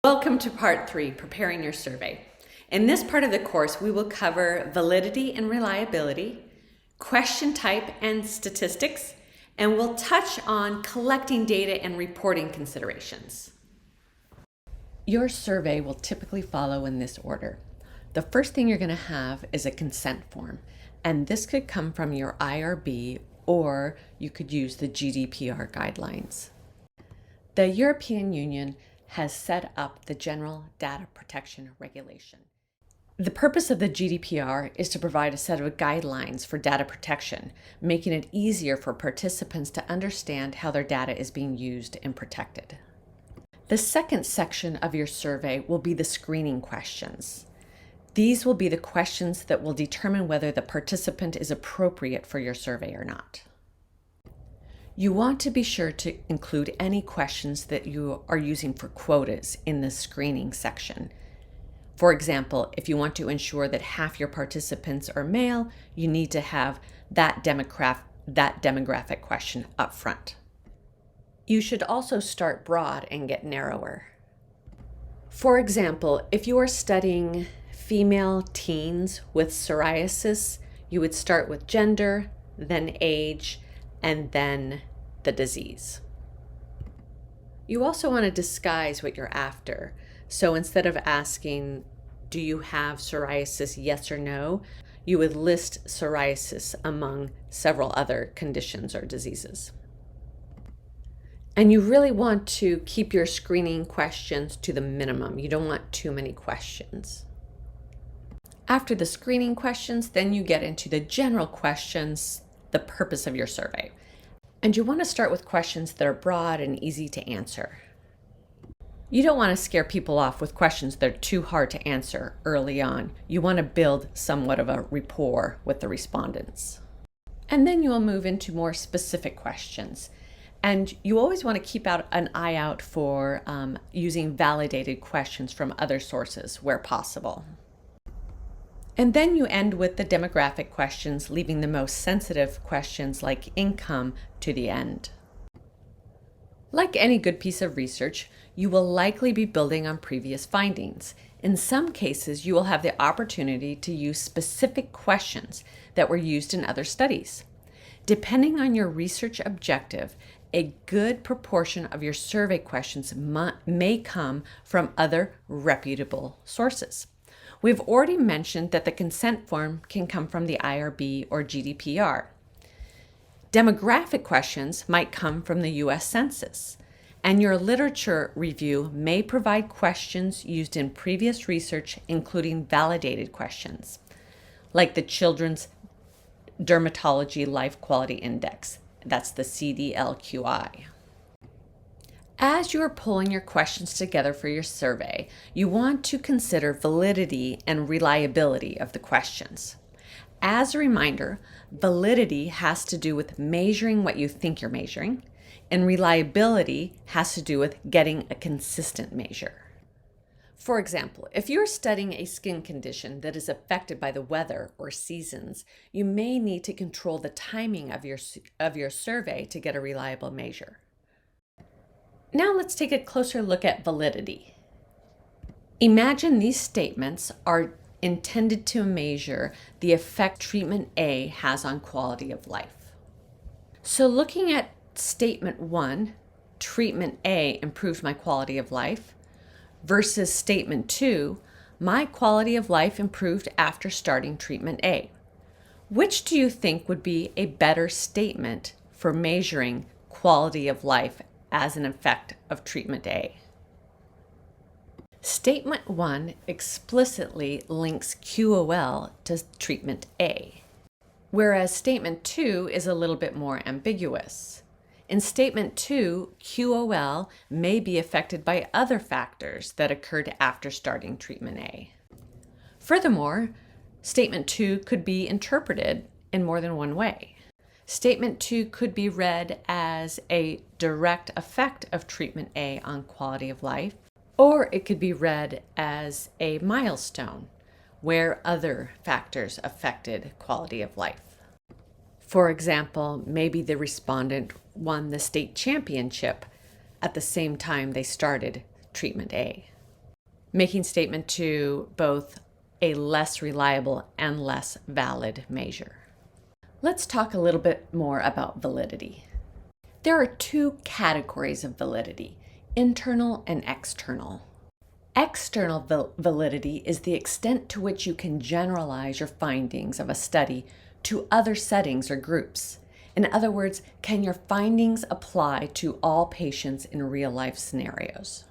Welcome to part 3, preparing your survey. In this part of the course, we will cover validity and reliability, question type and statistics, and we'll touch on collecting data and reporting considerations. Your survey will typically follow in this order. The first thing you're going to have is a consent form, and this could come from your IRB or you could use the GDPR guidelines. The European Union has set up the General Data Protection Regulation. The purpose of the GDPR is to provide a set of guidelines for data protection, making it easier for participants to understand how their data is being used and protected. The second section of your survey will be the screening questions. These will be the questions that will determine whether the participant is appropriate for your survey or not. You want to be sure to include any questions that you are using for quotas in the screening section. For example, if you want to ensure that half your participants are male, you need to have that demographic question up front. You should also start broad and get narrower. For example, if you are studying female teens with psoriasis, you would start with gender, then age, and then the disease. You also want to disguise what you're after. So instead of asking, do you have psoriasis, yes or no, you would list psoriasis among several other conditions or diseases. And you really want to keep your screening questions to the minimum. You don't want too many questions. After the screening questions, then you get into the general questions, the purpose of your survey. And you want to start with questions that are broad and easy to answer. You don't want to scare people off with questions that are too hard to answer early on. You want to build somewhat of a rapport with the respondents. And then you will move into more specific questions. And you always want to keep an eye out for using validated questions from other sources where possible. And then you end with the demographic questions, leaving the most sensitive questions like income to the end. Like any good piece of research, you will likely be building on previous findings. In some cases, you will have the opportunity to use specific questions that were used in other studies. Depending on your research objective, a good proportion of your survey questions may come from other reputable sources. We've already mentioned that the consent form can come from the IRB or GDPR. Demographic questions might come from the US Census, and your literature review may provide questions used in previous research, including validated questions, like the Children's Dermatology Life Quality Index. That's the CDLQI. As you are pulling your questions together for your survey, you want to consider validity and reliability of the questions. As a reminder, validity has to do with measuring what you think you're measuring, and reliability has to do with getting a consistent measure. For example, if you're studying a skin condition that is affected by the weather or seasons, you may need to control the timing of your survey to get a reliable measure. Now let's take a closer look at validity. Imagine these statements are intended to measure the effect treatment A has on quality of life. So looking at statement 1, treatment A improved my quality of life, versus statement 2, my quality of life improved after starting treatment A. Which do you think would be a better statement for measuring quality of life as an effect of treatment A? Statement 1 explicitly links QOL to treatment A, whereas statement 2 is a little bit more ambiguous. In statement 2, QOL may be affected by other factors that occurred after starting treatment A. Furthermore, statement 2 could be interpreted in more than one way. Statement 2 could be read as a direct effect of treatment A on quality of life, or it could be read as a milestone where other factors affected quality of life. For example, maybe the respondent won the state championship at the same time they started treatment A. making statement 2 both a less reliable and less valid measure. Let's talk a little bit more about validity. There are two categories of validity, internal and external. External validity is the extent to which you can generalize your findings of a study to other settings or groups. In other words, can your findings apply to all patients in real-life scenarios?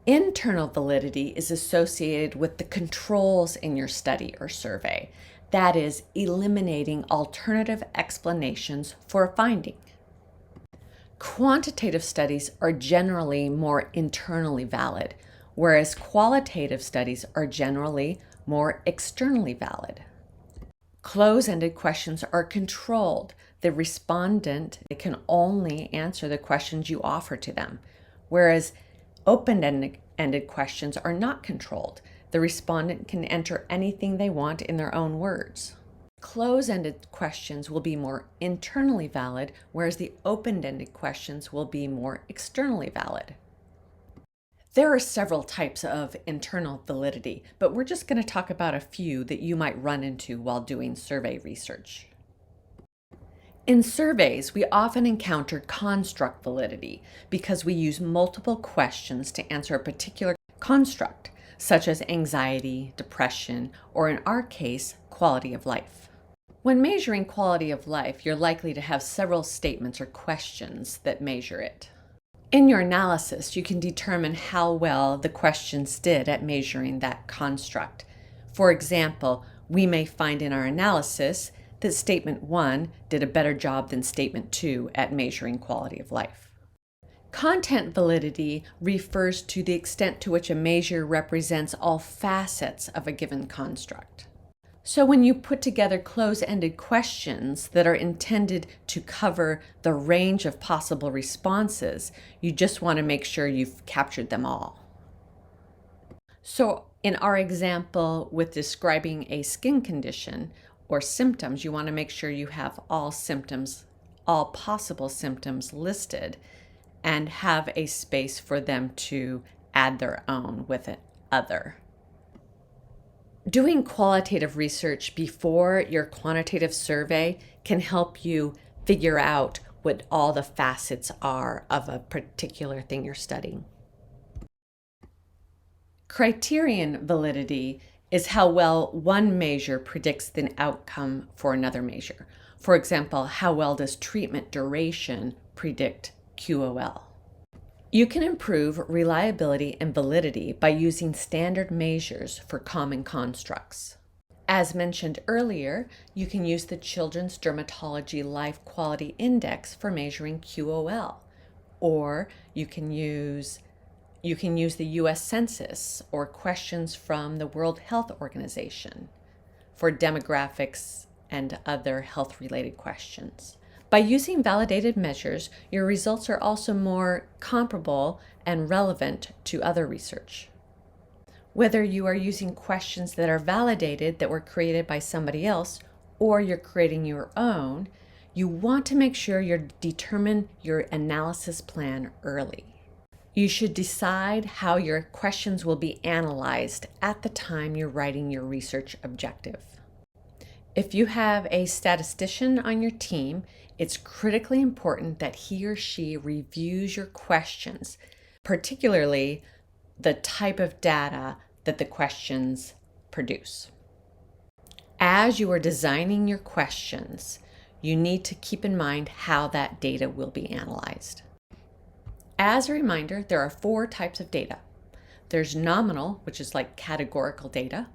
Internal validity is associated with the controls in your study or survey. That is, eliminating alternative explanations for a finding. Quantitative studies are generally more internally valid, whereas qualitative studies are generally more externally valid. Close-ended questions are controlled. The respondent can only answer the questions you offer to them, whereas open-ended questions are not controlled. The respondent can enter anything they want in their own words. Close-ended questions will be more internally valid, whereas the open-ended questions will be more externally valid. There are several types of internal validity, but we're just going to talk about a few that you might run into while doing survey research. In surveys, we often encounter construct validity because we use multiple questions to answer a particular construct, such as anxiety, depression, or in our case, quality of life. When measuring quality of life, you're likely to have several statements or questions that measure it. In your analysis, you can determine how well the questions did at measuring that construct. For example, we may find in our analysis that Statement 1 did a better job than Statement 2 at measuring quality of life. Content validity refers to the extent to which a measure represents all facets of a given construct. So when you put together close-ended questions that are intended to cover the range of possible responses, you just want to make sure you've captured them all. So in our example with describing a skin condition or symptoms, you want to make sure you have all possible symptoms listed and have a space for them to add their own with it, other. Doing qualitative research before your quantitative survey can help you figure out what all the facets are of a particular thing you're studying. Criterion validity is how well one measure predicts the outcome for another measure. For example, how well does treatment duration predict QOL? You can improve reliability and validity by using standard measures for common constructs. As mentioned earlier, you can use the Children's Dermatology Life Quality Index for measuring QOL, or you can use the U.S. Census or questions from the World Health Organization for demographics and other health-related questions. By using validated measures, your results are also more comparable and relevant to other research. Whether you are using questions that are validated that were created by somebody else or you're creating your own, you want to make sure you determine your analysis plan early. You should decide how your questions will be analyzed at the time you're writing your research objective. If you have a statistician on your team, it's critically important that he or she reviews your questions, particularly the type of data that the questions produce. As you are designing your questions, you need to keep in mind how that data will be analyzed. As a reminder, there are 4 types of data. There's nominal, which is like categorical data,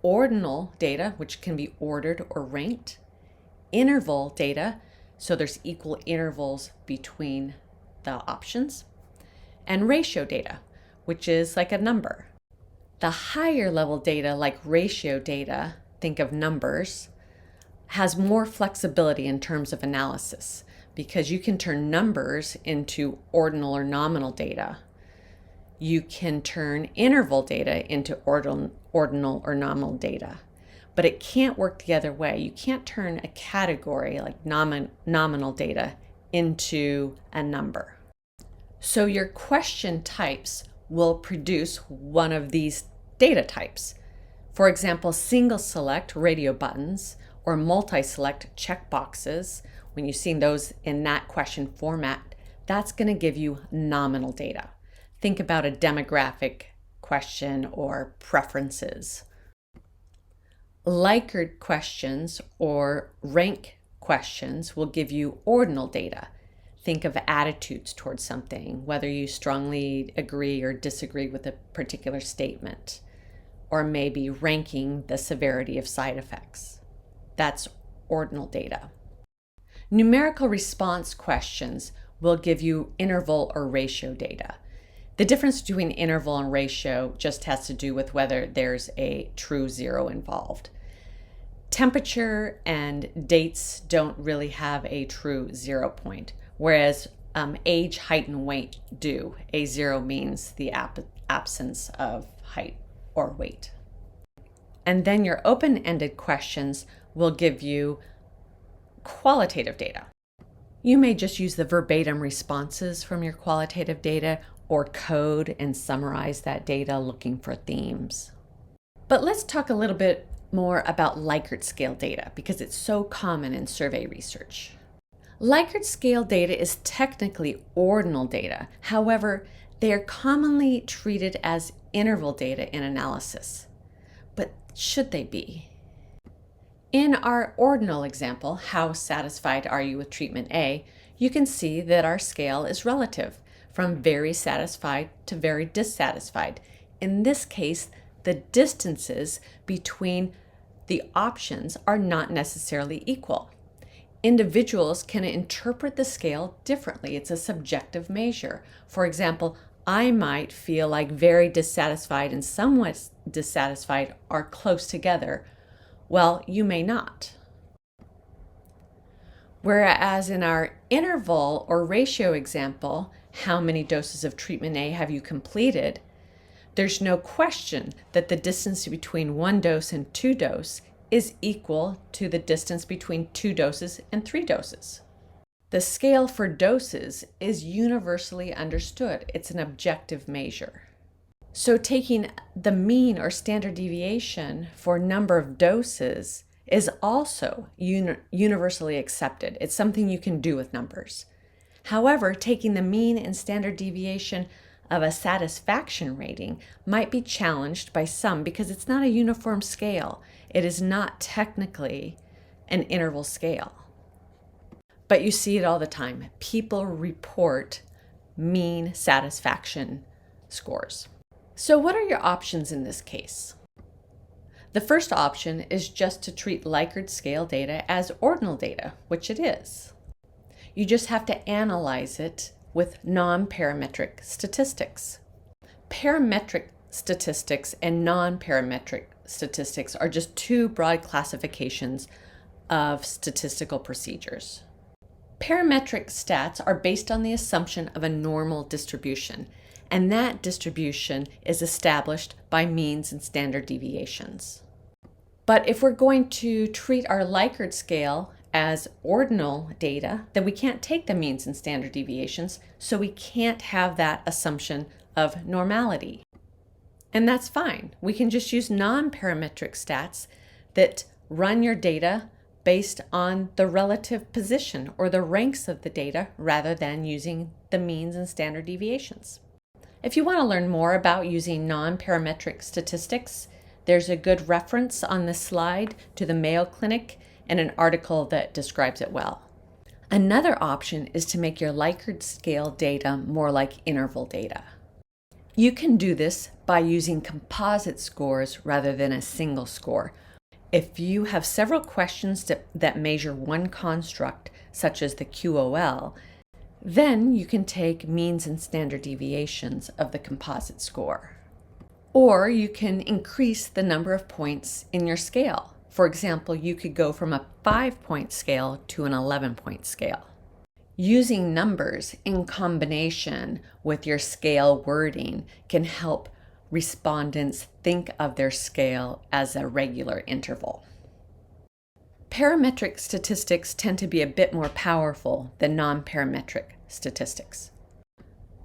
ordinal data, which can be ordered or ranked, interval data, so there's equal intervals between the options, and ratio data, which is like a number. The higher level data, like ratio data, think of numbers, has more flexibility in terms of analysis because you can turn numbers into ordinal or nominal data. You can turn interval data into ordinal or nominal data, but it can't work the other way. You can't turn a category like nominal data into a number. So your question types will produce one of these data types. For example, single select radio buttons or multi-select checkboxes, when you've seen those in that question format, that's going to give you nominal data. Think about a demographic question or preferences. Likert questions or rank questions will give you ordinal data. Think of attitudes towards something, whether you strongly agree or disagree with a particular statement, or maybe ranking the severity of side effects. That's ordinal data. Numerical response questions will give you interval or ratio data. The difference between interval and ratio just has to do with whether there's a true zero involved. Temperature and dates don't really have a true 0 point, whereas age, height, and weight do. A zero means the absence of height or weight. And then your open-ended questions will give you qualitative data. You may just use the verbatim responses from your qualitative data or code and summarize that data looking for themes. But let's talk a little bit more about Likert scale data because it's so common in survey research. Likert scale data is technically ordinal data. However, they are commonly treated as interval data in analysis. But should they be? In our ordinal example, how satisfied are you with treatment A, you can see that our scale is relative, from very satisfied to very dissatisfied. In this case, the distances between the options are not necessarily equal. Individuals can interpret the scale differently. It's a subjective measure. For example, I might feel like very dissatisfied and somewhat dissatisfied are close together. Well, you may not. Whereas in our interval or ratio example, how many doses of treatment A have you completed? There's no question that the distance between 1 dose and 2 doses is equal to the distance between 2 doses and 3 doses. The scale for doses is universally understood. It's an objective measure. So taking the mean or standard deviation for number of doses is also universally accepted. It's something you can do with numbers. However, taking the mean and standard deviation of a satisfaction rating might be challenged by some because it's not a uniform scale. It is not technically an interval scale. But you see it all the time. People report mean satisfaction scores. So what are your options in this case? The first option is just to treat Likert scale data as ordinal data, which it is. You just have to analyze it with non-parametric statistics. Parametric statistics and non-parametric statistics are just two broad classifications of statistical procedures. Parametric stats are based on the assumption of a normal distribution, and that distribution is established by means and standard deviations. But if we're going to treat our Likert scale as ordinal data, then we can't take the means and standard deviations, so we can't have that assumption of normality. And that's fine. We can just use non-parametric stats that run your data based on the relative position or the ranks of the data rather than using the means and standard deviations. If you want to learn more about using non-parametric statistics, there's a good reference on this slide to the Mayo Clinic and an article that describes it well. Another option is to make your Likert scale data more like interval data. You can do this by using composite scores rather than a single score. If you have several questions that measure one construct, such as the QOL, then you can take means and standard deviations of the composite score. Or you can increase the number of points in your scale. For example, you could go from a 5-point scale to an 11-point scale. Using numbers in combination with your scale wording can help respondents think of their scale as a regular interval. Parametric statistics tend to be a bit more powerful than non-parametric statistics.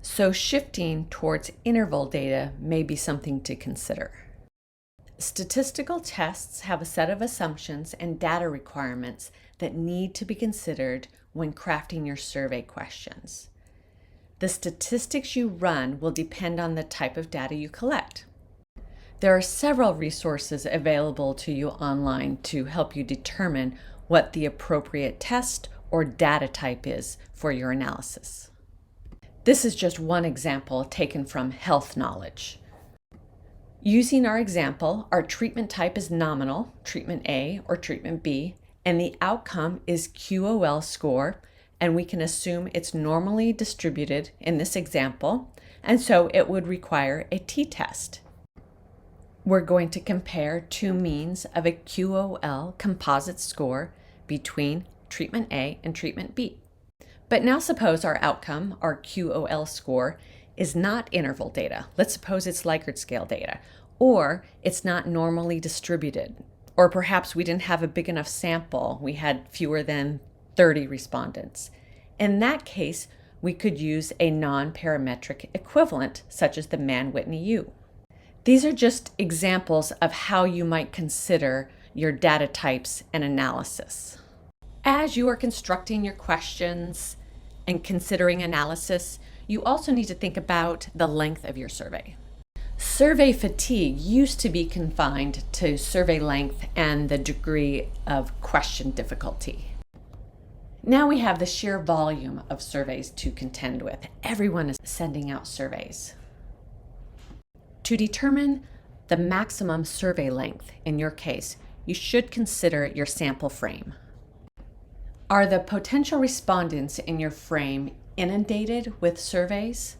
So shifting towards interval data may be something to consider. Statistical tests have a set of assumptions and data requirements that need to be considered when crafting your survey questions. The statistics you run will depend on the type of data you collect. There are several resources available to you online to help you determine what the appropriate test or data type is for your analysis. This is just one example taken from Health Knowledge. Using our example, our treatment type is nominal, treatment A or treatment B, and the outcome is QOL score, and we can assume it's normally distributed in this example, and so it would require a t-test. We're going to compare two means of a QOL composite score between treatment A and treatment B. But now suppose our outcome, our QOL score, is not interval data. Let's suppose it's Likert scale data, or it's not normally distributed, or perhaps we didn't have a big enough sample. We had fewer than 30 respondents. In that case, we could use a non-parametric equivalent, such as the Mann-Whitney U. These are just examples of how you might consider your data types and analysis. As you are constructing your questions and considering analysis, you also need to think about the length of your survey. Survey fatigue used to be confined to survey length and the degree of question difficulty. Now we have the sheer volume of surveys to contend with. Everyone is sending out surveys. To determine the maximum survey length in your case, you should consider your sample frame. Are the potential respondents in your frame inundated with surveys?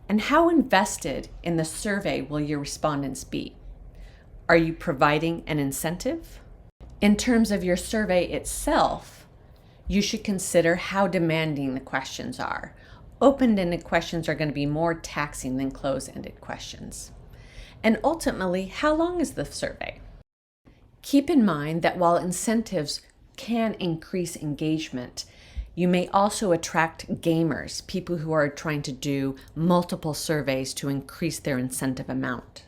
And how invested in the survey will your respondents be? Are you providing an incentive? In terms of your survey itself, you should consider how demanding the questions are. Open-ended questions are going to be more taxing than closed-ended questions. And ultimately, how long is the survey? Keep in mind that while incentives can increase engagement, you may also attract gamers, people who are trying to do multiple surveys to increase their incentive amount.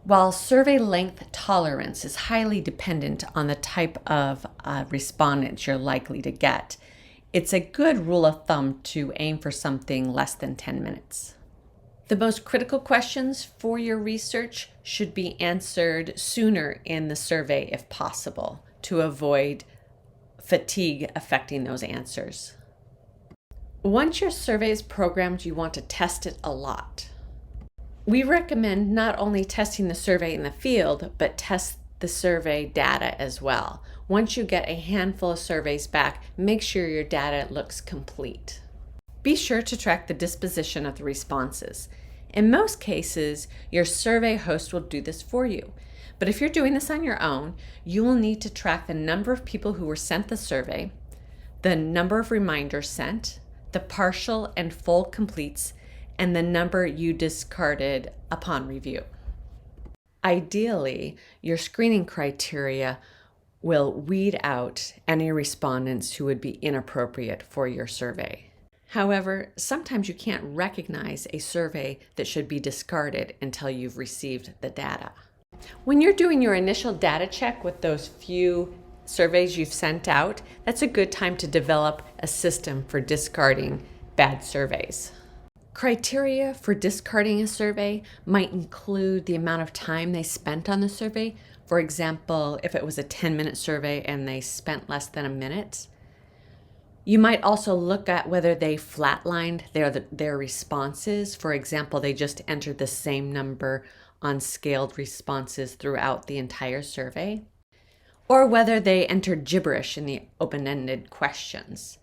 While survey length tolerance is highly dependent on the type of respondents you're likely to get, it's a good rule of thumb to aim for something less than 10 minutes. The most critical questions for your research should be answered sooner in the survey if possible, to avoid fatigue affecting those answers. Once your survey is programmed, you want to test it a lot. We recommend not only testing the survey in the field, but test the survey data as well. Once you get a handful of surveys back, make sure your data looks complete. Be sure to track the disposition of the responses. In most cases, your survey host will do this for you. But if you're doing this on your own, you will need to track the number of people who were sent the survey, the number of reminders sent, the partial and full completes, and the number you discarded upon review. Ideally, your screening criteria will weed out any respondents who would be inappropriate for your survey. However, sometimes you can't recognize a survey that should be discarded until you've received the data. When you're doing your initial data check with those few surveys you've sent out, that's a good time to develop a system for discarding bad surveys. Criteria for discarding a survey might include the amount of time they spent on the survey. For example, if it was a 10-minute survey and they spent less than a minute. You might also look at whether they flatlined their responses. For example, they just entered the same number on scaled responses throughout the entire survey, or whether they entered gibberish in the open-ended questions.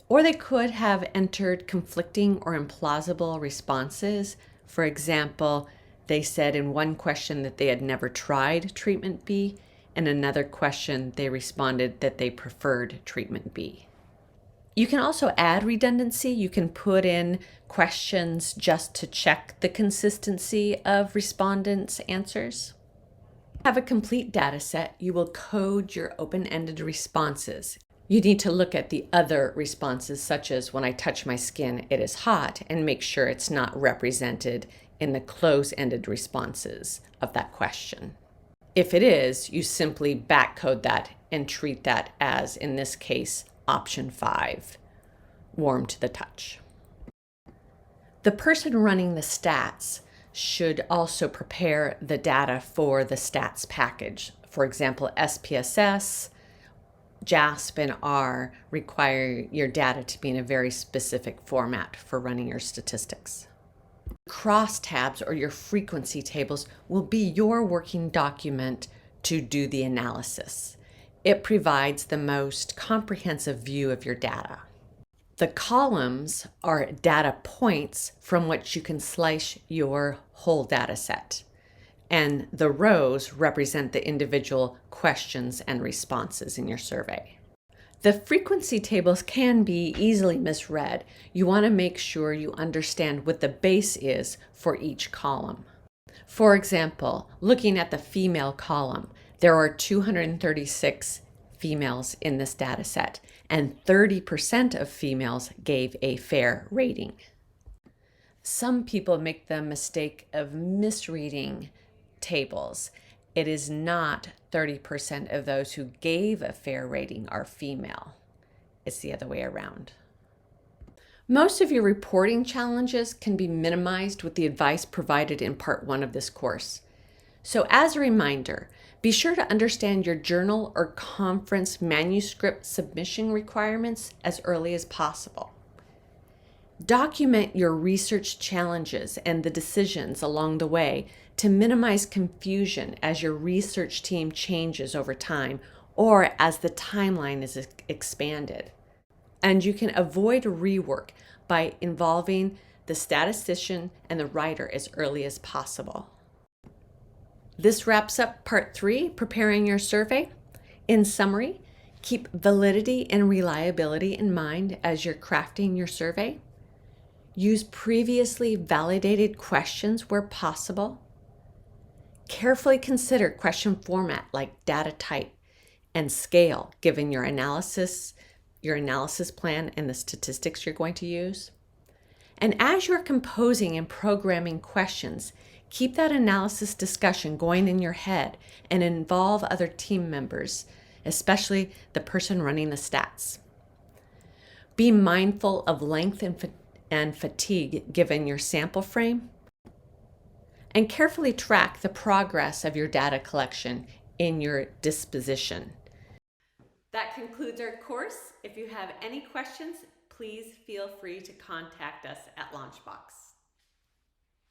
Or they could have entered conflicting or implausible responses. For example, they said in one question that they had never tried treatment B, and another question they responded that they preferred treatment B. You can also add redundancy. You can put in questions just to check the consistency of respondents' answers. Have a complete data set. You will code your open-ended responses. You need to look at the other responses, such as when I touch my skin, it is hot, and make sure it's not represented in the close-ended responses of that question. If it is, you simply backcode that and treat that as, in this case, option 5, warm to the touch. The person running the stats should also prepare the data for the stats package. For example, SPSS, JASP, and R require your data to be in a very specific format for running your statistics. Crosstabs, or your frequency tables, will be your working document to do the analysis. It provides the most comprehensive view of your data. The columns are data points from which you can slice your whole data set, and the rows represent the individual questions and responses in your survey. The frequency tables can be easily misread. You want to make sure you understand what the base is for each column. For example, looking at the female column, there are 236 females in this data set, and 30% of females gave a fair rating. Some people make the mistake of misreading tables. It is not 30% of those who gave a fair rating are female. It's the other way around. Most of your reporting challenges can be minimized with the advice provided in part 1 of this course. So as a reminder, be sure to understand your journal or conference manuscript submission requirements as early as possible. Document your research challenges and the decisions along the way to minimize confusion as your research team changes over time or as the timeline is expanded. And you can avoid rework by involving the statistician and the writer as early as possible. This wraps up part 3, preparing your survey. In summary, keep validity and reliability in mind as you're crafting your survey. Use previously validated questions where possible. Carefully consider question format like data type and scale given your analysis plan and the statistics you're going to use. And as you're composing and programming questions, keep that analysis discussion going in your head and involve other team members, especially the person running the stats. Be mindful of length and fatigue given your sample frame, and carefully track the progress of your data collection in your disposition. That concludes our course. If you have any questions, please feel free to contact us at Launchbox.